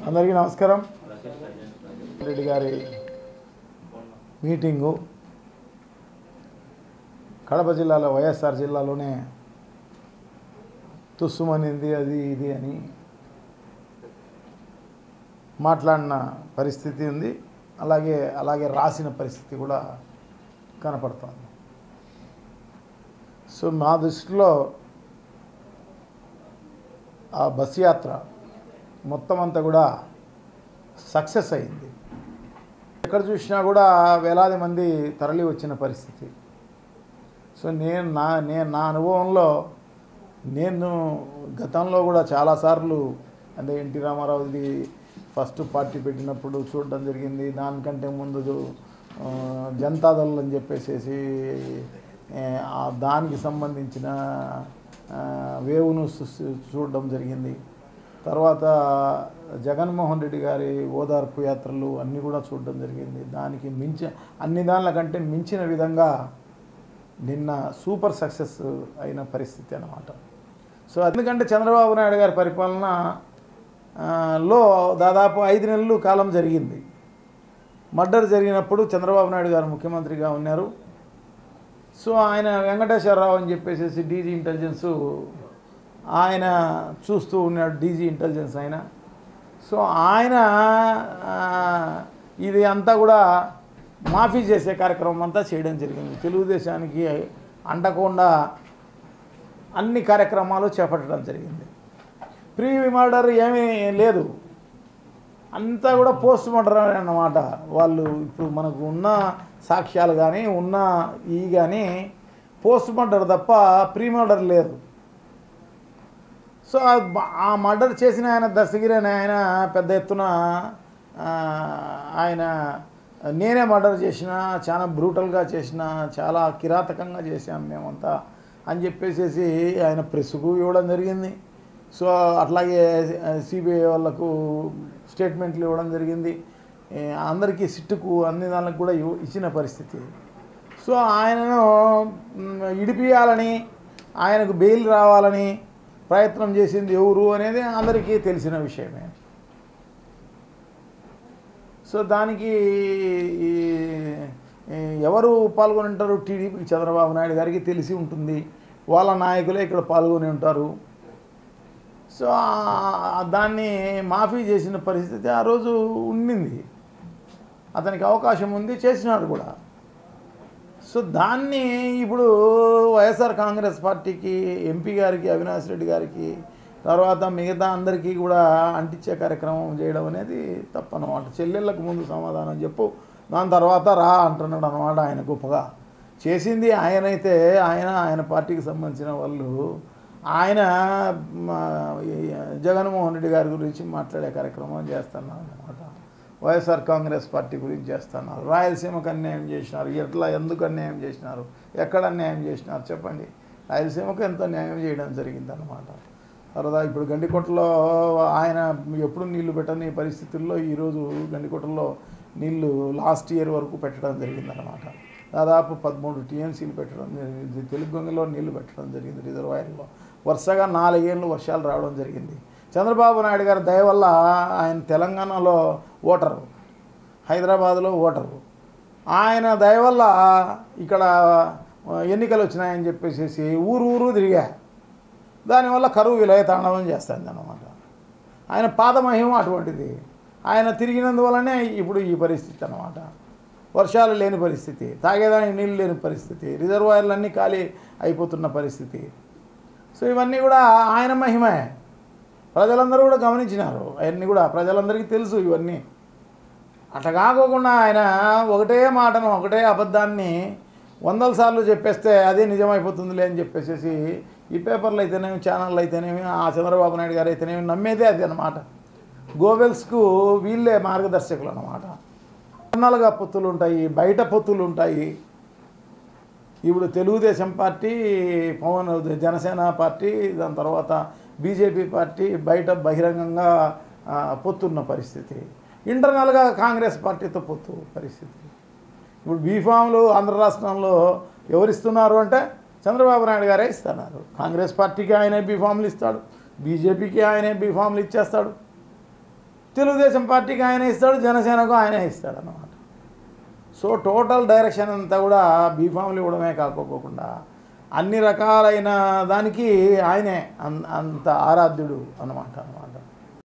అందరికీ నమస్కారం. రెడ్డి గారి మీటింగు కడప జిల్లాలో వైఎస్ఆర్ జిల్లాలోనే తుస్సుమనింది అది ఇది అని మాట్లాడిన పరిస్థితి ఉంది. అలాగే రాసిన పరిస్థితి కూడా కనపడుతుంది. సో నా దృష్టిలో ఆ బస్ యాత్ర మొత్తం అంతా కూడా సక్సెస్ అయింది. ఎక్కడ చూసినా కూడా వేలాది మంది తరలి వచ్చిన పరిస్థితి. సో నా అనుభవంలో నేను గతంలో కూడా చాలాసార్లు అంటే ఎన్టీ రామారావుది ఫస్ట్ పార్టీ పెట్టినప్పుడు చూడడం జరిగింది. దానికంటే ముందు జనతాదళ్ అని చెప్పేసి దానికి సంబంధించిన వేవును చూడడం జరిగింది. తర్వాత జగన్మోహన్ రెడ్డి గారి ఓదార్పు యాత్రలు అన్నీ కూడా చూడడం జరిగింది. దానికి అన్ని దానికంటే మించిన విధంగా నిన్న సూపర్ సక్సెస్ అయిన పరిస్థితి అన్నమాట. సో ఎందుకంటే చంద్రబాబు నాయుడు గారి పరిపాలనలో దాదాపు 5 నెలలు కాలం జరిగింది. మర్డర్ జరిగినప్పుడు చంద్రబాబు నాయుడు గారు ముఖ్యమంత్రిగా ఉన్నారు. సో ఆయన వెంకటేశ్వరరావు అని చెప్పేసి డీజీ ఇంటెలిజెన్సు ఆయన చూస్తూ ఉన్నాడు, డీజీ ఇంటెలిజెన్స్ ఆయన. సో ఆయన ఇది అంతా కూడా మాఫీ చేసే కార్యక్రమం అంతా చేయడం జరిగింది. తెలుగుదేశానికి అంటకుండా అన్ని కార్యక్రమాలు చేపట్టడం జరిగింది. ప్రీ మర్డర్ ఏమీ లేదు, అంతా కూడా పోస్ట్ మర్డర్ అన్నమాట. వాళ్ళు ఇప్పుడు మనకు ఉన్న సాక్ష్యాలు కానీ కానీ పోస్ట్ మర్డర్ తప్ప ప్రీ మర్డర్ లేదు. సో ఆ మర్డర్ చేసిన ఆయన దస్తగిరి ఆయన పెద్ద ఎత్తున ఆయన నేనే మర్డర్ చేసిన, చాలా బ్రూటల్గా చేసిన, చాలా కిరాతకంగా చేసాం మేమంతా అని చెప్పేసి ఆయన ప్రెస్కు ఇవ్వడం జరిగింది. సో అట్లాగే సిబిఐ వాళ్ళకు స్టేట్మెంట్లు ఇవ్వడం జరిగింది. అందరికీ సిట్టుకు అన్ని దానికి కూడా ఇచ్చిన పరిస్థితి. సో ఆయనను ఇడిపియాలని, ఆయనకు బెయిల్ రావాలని ప్రయత్నం చేసింది ఎవరు అనేది అందరికీ తెలిసిన విషయమే. సో దానికి ఎవరు పాల్గొని ఉంటారు? టీడీపీ చంద్రబాబు నాయుడు గారికి తెలిసి ఉంటుంది, వాళ్ళ నాయకులే ఇక్కడ పాల్గొని ఉంటారు. సో దాన్ని మాఫీ చేసిన పరిస్థితి ఆ రోజు ఉండింది. అతనికి అవకాశం ఉంది, చేసినాడు కూడా. సో దాన్ని ఇప్పుడు వైఎస్ఆర్ కాంగ్రెస్ పార్టీకి, ఎంపీ గారికి, అవినాష్ రెడ్డి గారికి, తర్వాత మిగతా అందరికీ కూడా అంటించే కార్యక్రమం చేయడం అనేది తప్పనమాట. చెల్లెళ్ళకు ముందు సమాధానం చెప్పు, దాని తర్వాత రా అంటున్నాడు అనమాట. ఆయన గొప్పగా చేసింది ఆయనైతే ఆయన పార్టీకి సంబంధించిన వాళ్ళు ఆయన జగన్మోహన్ రెడ్డి గారి గురించి మాట్లాడే కార్యక్రమం చేస్తున్నారు అన్నమాట. వైఎస్ఆర్ కాంగ్రెస్ పార్టీ గురించి చేస్తున్నారు. రాయలసీమకు అన్యాయం చేసినారు, ఎందుకు అన్యాయం చేసినారు, ఎక్కడ అన్యాయం చేసినారు చెప్పండి. రాయలసీమకు ఎంత న్యాయం చేయడం జరిగిందన్నమాట. తర్వాత ఇప్పుడు గండికోటలో ఆయన ఎప్పుడు నీళ్లు పెట్టని పరిస్థితుల్లో ఈరోజు గండికోటలో నీళ్లు లాస్ట్ ఇయర్ వరకు పెట్టడం జరిగిందన్నమాట. దాదాపు 13 టీఎంసీలు పెట్టడం జరిగింది. తెలుగుగంగలో నీళ్లు పెట్టడం జరిగింది. రిజర్వాయర్లో వరుసగా 4 ఏళ్ళు వర్షాలు రావడం జరిగింది. చంద్రబాబు నాయుడు గారి దయ వల్ల ఆయన తెలంగాణలో ఓటరు, హైదరాబాదులో ఓటరు, ఆయన దయ వల్ల ఇక్కడ ఎన్నికలు వచ్చినాయని చెప్పేసి ఊరు తిరిగా. దానివల్ల కరువు విలయ తాండవం చేస్తుంది అన్నమాట. ఆయన పాదమహిమ అటువంటిది. ఆయన తిరిగినందువల్లనే ఇప్పుడు ఈ పరిస్థితి అన్నమాట. వర్షాలు లేని పరిస్థితి, తాగేదానికి నీళ్ళు లేని పరిస్థితి, రిజర్వాయర్లన్నీ ఖాళీ అయిపోతున్న పరిస్థితి. సో ఇవన్నీ కూడా ఆయన మహిమే. ప్రజలందరూ కూడా గమనించినారు, అవన్నీ కూడా ప్రజలందరికీ తెలుసు ఇవన్నీ. అట్లా కాకోకుండా ఆయన ఒకటే మాటను, ఒకటే అబద్ధాన్ని 100 సార్లు చెప్పేస్తే అదే నిజమైపోతుందిలే అని చెప్పేసి ఈ పేపర్లు అయితేనేమి, ఛానళ్ళు అయితేనేమి, ఆ చంద్రబాబు నాయుడు గారు అయితేనేమి నమ్మేదే అది అన్నమాట. గోబెల్స్కు వీళ్ళే మార్గదర్శకులు అన్నమాట. ఇంటర్నల్గా పొత్తులు ఉంటాయి, బయట పొత్తులు ఉంటాయి. ఇప్పుడు తెలుగుదేశం పార్టీ, పవన్ జనసేన పార్టీ, దాని తర్వాత బీజేపీ పార్టీ బయట బహిరంగంగా పొత్తున్న పరిస్థితి. ఇంటర్నల్గా కాంగ్రెస్ పార్టీతో పొత్తు పరిస్థితి. ఇప్పుడు బీఫామ్లు ఆంధ్ర రాష్ట్రంలో ఎవరిస్తున్నారు అంటే చంద్రబాబు నాయుడు గారే ఇస్తున్నారు. కాంగ్రెస్ పార్టీకి ఆయనే బీఫామ్లు ఇస్తాడు, బీజేపీకి ఆయనే బీఫామ్లు ఇచ్చేస్తాడు, తెలుగుదేశం పార్టీకి ఆయనే ఇస్తాడు, జనసేనకు ఆయనే ఇస్తాడు అన్నమాట. సో టోటల్ డైరెక్షన్ అంతా కూడా బీఫామ్లు ఇవ్వడమే కాకపోకుండా అన్ని రకాలైన దానికి ఆయనే అంత ఆరాధ్యుడు అన్నమాట.